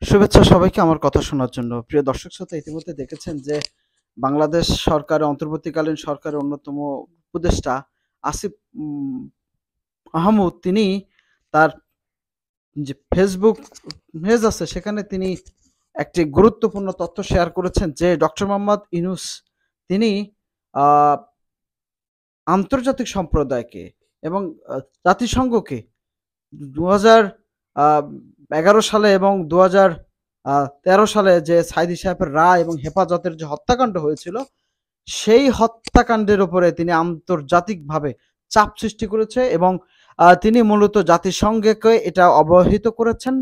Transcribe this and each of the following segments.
শুভেচ্ছা সবাইকে আমার কথা শোনার জন্য। প্রিয় দর্শক শ্রোতা, ইতিমধ্যে দেখেছেন যে বাংলাদেশ সরকারের অন্তর্বর্তীকালীন সরকারের অন্যতম উপদেষ্টা আসিফ মাহমুদ তিনি তার যে ফেসবুক পেজ আছে সেখানে তিনি একটি গুরুত্বপূর্ণ তথ্য শেয়ার করেছেন যে ডক্টর মোহাম্মদ ইউনূস তিনি আহ, আন্তর্জাতিক সম্প্রদায়কে এবং জাতিসংঘকে 2011 সালে এবং 2013 সালে যে সাইদি সাহেবের রায় এবং হেফাজতের যে হত্যাকাণ্ড হয়েছিল সেই হত্যাকাণ্ডের উপরে তিনি আন্তর্জাতিকভাবে চাপ সৃষ্টি করেছে এবং তিনি মূলত জাতিসংঘকে এটা অবহিত করেছেন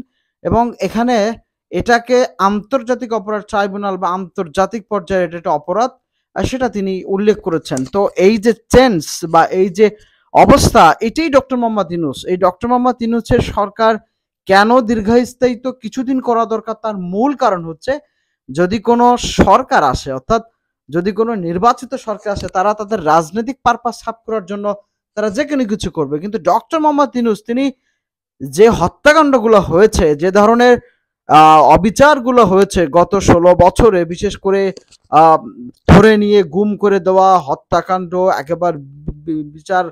এবং এখানে এটাকে আন্তর্জাতিক অপরাধ ট্রাইব্যুনাল বা আন্তর্জাতিক পর্যায়ে এটা একটা অপরাধ সেটা তিনি উল্লেখ করেছেন। তো এই যে চেঞ্জ বা এই যে অবস্থা, এটাই ডক্টর মোহাম্মদ ইউনূস, এই ডক্টর মোহাম্মদ ইউনূসের সরকার কেন দীর্ঘস্থায়িত কিছুদিন করা দরকার, তার মূল কারণ হচ্ছে যদি কোনো সরকার আসে, অর্থাৎ যদি কোনো নির্বাচিত সরকার আসে, তারা তাদের রাজনৈতিক পারপাস সাফ করার জন্য তারা যে কোনো কিছু করবে। কিন্তু ডক্টর মোহাম্মদ ইউনূস তিনি যে হত্যাকাণ্ডগুলো হয়েছে, যে ধরনের অবিচারগুলো হয়েছে গত 16 বছরে, বিশেষ করে ধরে নিয়ে গুম করে দেওয়া, হত্যাকাণ্ড একেবারে বিচার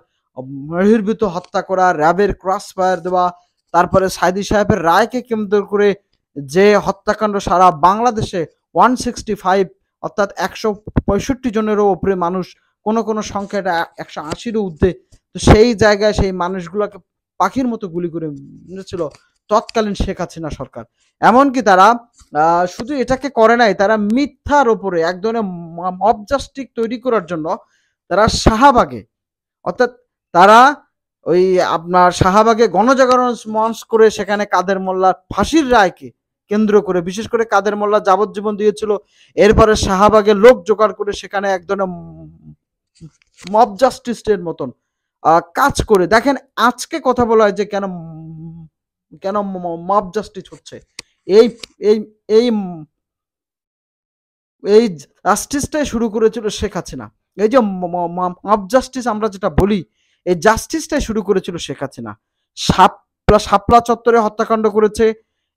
বহির্ভূত হত্যা করা, র্যাবের ক্রস ফায়ার দেওয়া, তারপরে সাইদি সাহেবের রায়কে কেন্দ্র করে যে হত্যাকাণ্ড সারা বাংলাদেশে 165 অর্থাৎ 165 জনেরও উপরে মানুষ, কোন কোন সংখ্যা এটা 180-এর ঊর্ধ্বে, তো সেই জায়গায় সেই মানুষগুলোকে পাখির মতো গুলি করে মেরেছিল তৎকালীন শেখ হাসিনা সরকার। এমনকি তারা শুধু এটাকে করে নাই, তারা মিথ্যার ওপরে এক ধরনের মব জাস্টিস তৈরি করার জন্য তারা শাহবাগে, অর্থাৎ তারা ওই আপনার শাহবাগে গণজাগরণ মঞ্চ করে সেখানে কাদের মোল্লার ফাঁসির রায়কে কেন্দ্র করে, বিশেষ করে কাদের মোল্লা যাবজ্জীবন দিয়েছিল, এরপরে শাহবাগে লোক জোগাড় করে সেখানে এক ধরনের মব জাস্টিসের মতন কাজ করে। দেখেন আজকে কথা বলা হয় যে কেন কেন মব জাস্টিস হচ্ছে, এই এই এই এই জাস্টিসটাই শুরু করেছিল শেখ হাসিনা। এই যে মব জাস্টিস আমরা যেটা বলি, এই জাস্টিসটাই শুরু করেছিল শেখ হাসিনা। শাপলা চত্বরে হত্যাকাণ্ড করেছে,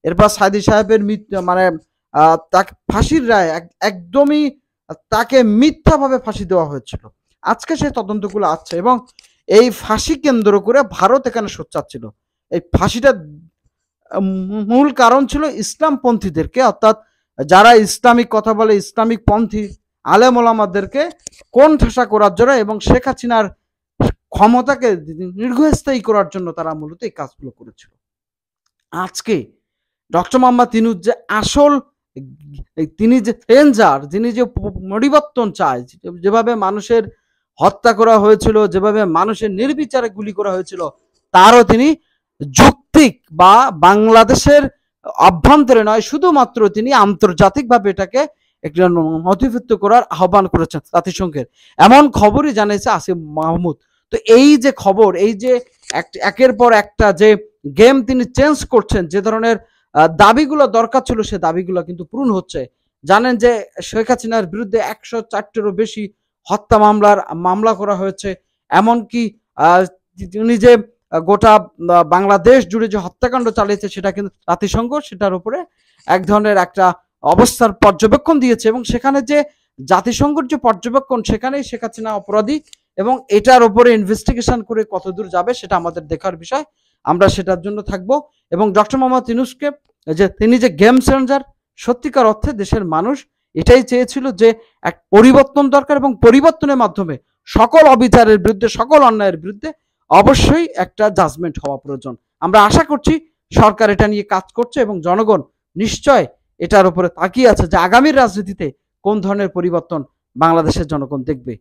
এরপর সাইদি সাহেবের মানে তাকে ফাঁসির রায় একদমই তাকে মিথ্যাভাবে ফাঁসি দেওয়া হয়েছিল। আজকে সেই তদন্তগুলো আছে এবং এই ফাঁসি কেন্দ্র করে ভারত এখানে সোচ্চাচ্ছিল। এই ফাঁসিটা মূল কারণ ছিল ইসলামপন্থীদেরকে, অর্থাৎ যারা ইসলামিক কথা বলে, ইসলামিক পন্থী আলেম ওলামাদেরকে কোণঠাসা করার জন্য এবং শেখ হাসিনার ক্ষমতাকে দীর্ঘস্থায়ী করার জন্য তারা মূলত এই কাজগুলো করেছিল। আজকে ডক্টর মোহাম্মদ ইউনূস যে আসল, তিনি যে চেঞ্জার, যিনি যে পরিবর্তন চায়, যেভাবে মানুষের হত্যা করা হয়েছিল, যেভাবে মানুষের নির্বিচারে গুলি করা হয়েছিল, তারও তিনি যৌক্তিক বা বাংলাদেশের অভ্যন্তরে নয়, শুধুমাত্র তিনি আন্তর্জাতিকভাবে এটাকে একটা নথিভুক্ত করার আহ্বান করেছেন জাতিসংঘের, এমন খবরই জানিয়েছে আসিফ মাহমুদ। তো এই যে খবর, এই যে একের পর একটা যে গেম তিনি চেঞ্জ করছেন, যে ধরনের দাবিগুলো দরকার ছিল সে দাবিগুলো কিন্তু পূরণ হচ্ছে। জানেন যে শেখ হাসিনার বিরুদ্ধে 104-টিরও বেশি হত্যা মামলা করা হয়েছে, এমনকি তিনি যে গোটা বাংলাদেশ জুড়ে যে হত্যাকাণ্ড চালিয়েছে সেটা কিন্তু জাতিসংঘ সেটার উপরে এক ধরনের একটা অবস্থার পর্যবেক্ষণ দিয়েছে এবং সেখানে যে জাতিসংঘের যে পর্যবেক্ষণ, সেখানেই শেখ হাসিনা অপরাধী এবং এটার উপরে ইনভেস্টিগেশন করে কতদূর যাবে সেটা আমাদের দেখার বিষয়। আমরা সেটার জন্য থাকবো এবং ডক্টর মোহাম্মদ ইউনূসকে যে তিনি যে গেম চেঞ্জার, সত্যিকার অর্থে দেশের মানুষ এটাই চেয়েছিল যে এক পরিবর্তন দরকার এবং পরিবর্তনের মাধ্যমে সকল অবিচারের বিরুদ্ধে, সকল অন্যায়ের বিরুদ্ধে অবশ্যই একটা জাজমেন্ট হওয়া প্রয়োজন। আমরা আশা করছি সরকার এটা নিয়ে কাজ করছে এবং জনগণ নিশ্চয় এটার উপরে তাকিয়ে আছে যে আগামীর রাজনীতিতে কোন ধরনের পরিবর্তন বাংলাদেশের জনগণ দেখবে।